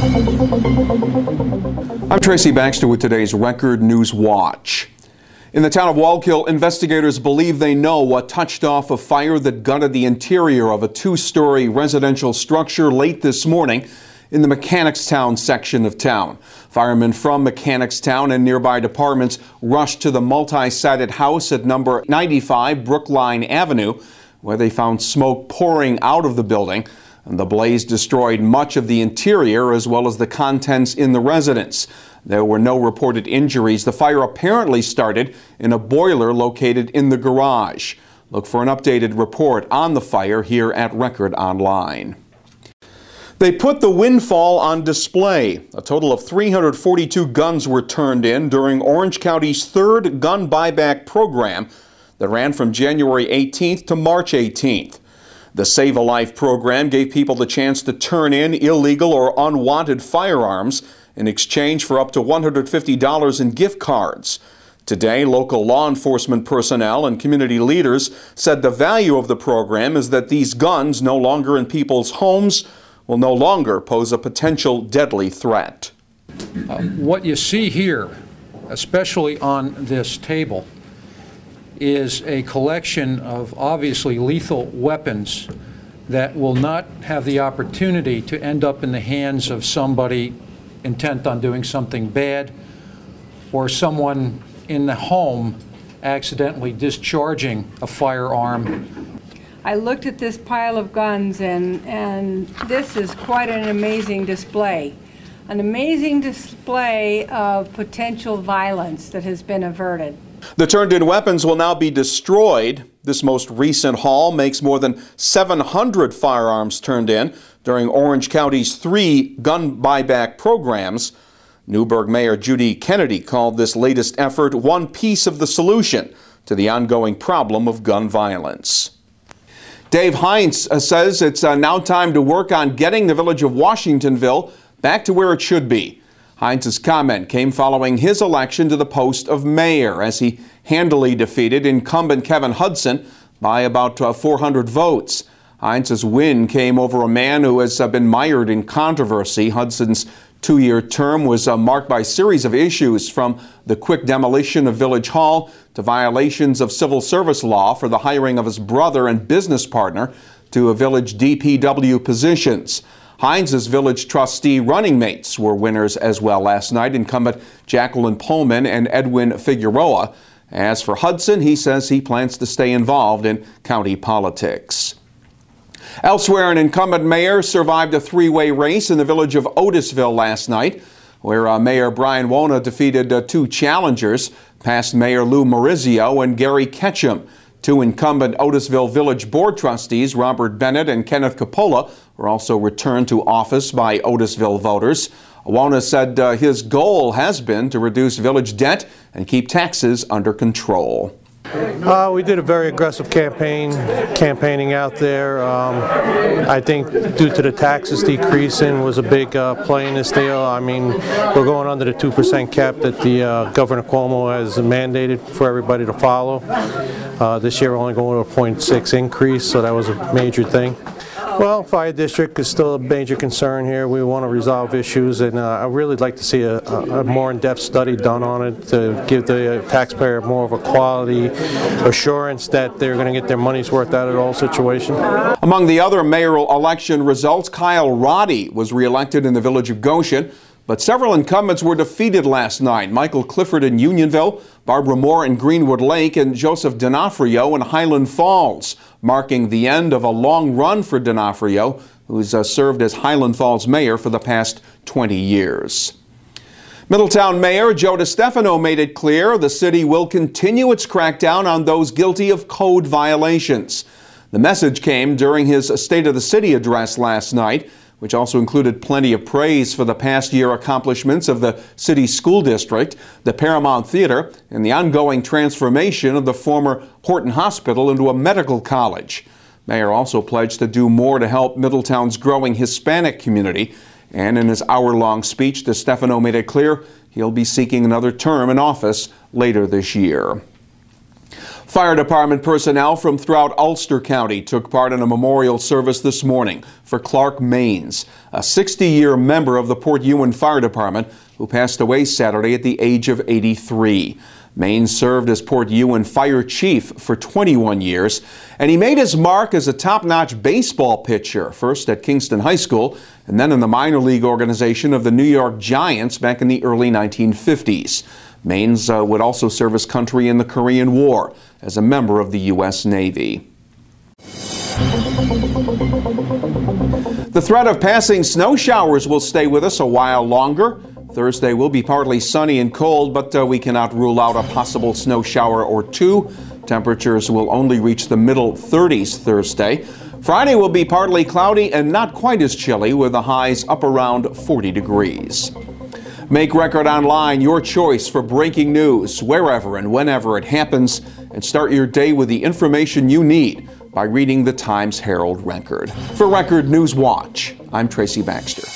I'm Tracy Baxter with today's Record Newswatch. In the town of Wallkill, investigators believe they know what touched off a fire that gutted the interior of a two-story residential structure late this morning in the Mechanicstown section of town. Firemen from Mechanicstown and nearby departments rushed to the multi-sided house at number 95 Brookline Avenue, where they found smoke pouring out of the building. And the blaze destroyed much of the interior as well as the contents in the residence. There were no reported injuries. The fire apparently started in a boiler located in the garage. Look for an updated report on the fire here at Record Online. They put the windfall on display. A total of 342 guns were turned in during Orange County's third gun buyback program that ran from January 18th to March 18th. The Save a Life program gave people the chance to turn in illegal or unwanted firearms in exchange for up to $150 in gift cards. Today, local law enforcement personnel and community leaders said the value of the program is that these guns, no longer in people's homes, will no longer pose a potential deadly threat. What you see here, especially on this table, is a collection of obviously lethal weapons that will not have the opportunity to end up in the hands of somebody intent on doing something bad or someone in the home accidentally discharging a firearm. I looked at this pile of guns and this is quite an amazing display. An amazing display of potential violence that has been averted. The turned-in weapons will now be destroyed. This most recent haul makes more than 700 firearms turned in during Orange County's 3 gun buyback programs. Newburgh Mayor Judy Kennedy called this latest effort one piece of the solution to the ongoing problem of gun violence. Dave Hines says it's now time to work on getting the village of Washingtonville back to where it should be. Hines' comment came following his election to the post of mayor as he handily defeated incumbent Kevin Hudson by about 400 votes. Hines' win came over a man who has been mired in controversy. Hudson's 2-year term was marked by a series of issues, from the quick demolition of Village Hall to violations of civil service law for the hiring of his brother and business partner to village DPW positions. Hines' village trustee running mates were winners as well last night, incumbent Jacqueline Pullman and Edwin Figueroa. As for Hudson, he says he plans to stay involved in county politics. Elsewhere, an incumbent mayor survived a 3-way race in the village of Otisville last night, where Mayor Brian Wona defeated 2 challengers, past Mayor Lou Marizio and Gary Ketchum. 2 incumbent Otisville Village Board trustees, Robert Bennett and Kenneth Coppola, were also returned to office by Otisville voters. Wona said his goal has been to reduce village debt and keep taxes under control. We did a very aggressive campaigning out there. I think due to the taxes decreasing was a big play in this deal. I mean, we're going under the 2% cap that the Governor Cuomo has mandated for everybody to follow. This year we're only going to a 0.6 increase, so that was a major thing. Well, fire district is still a major concern here. We want to resolve issues, and I really like to see a more in-depth study done on it to give the taxpayer more of a quality assurance that they're going to get their money's worth out of the whole situation. Among the other mayoral election results, Kyle Roddy was reelected in the village of Goshen, but several incumbents were defeated last night. Michael Clifford in Unionville, Barbara Moore in Greenwood Lake, and Joseph D'Onofrio in Highland Falls, marking the end of a long run for D'Onofrio, who's served as Highland Falls mayor for the past 20 years. Middletown Mayor Joe DeStefano made it clear the city will continue its crackdown on those guilty of code violations. The message came during his State of the City address last night, which also included plenty of praise for the past year accomplishments of the city school district, the Paramount Theater, and the ongoing transformation of the former Horton Hospital into a medical college. Mayor also pledged to do more to help Middletown's growing Hispanic community, and in his hour-long speech, DeStefano made it clear he'll be seeking another term in office later this year. Fire department personnel from throughout Ulster County took part in a memorial service this morning for Clark Maines, a 60-year member of the Port Ewan Fire Department who passed away Saturday at the age of 83. Maines served as Port Ewan Fire Chief for 21 years, and he made his mark as a top-notch baseball pitcher, first at Kingston High School and then in the minor league organization of the New York Giants back in the early 1950s. Maines would also serve his country in the Korean War as a member of the U.S. Navy. The threat of passing snow showers will stay with us a while longer. Thursday will be partly sunny and cold, but we cannot rule out a possible snow shower or two. Temperatures will only reach the middle 30s Thursday. Friday will be partly cloudy and not quite as chilly, with the highs up around 40 degrees. Make Record Online your choice for breaking news wherever and whenever it happens, and start your day with the information you need by reading the Times Herald Record. For Record Newswatch, I'm Tracy Baxter.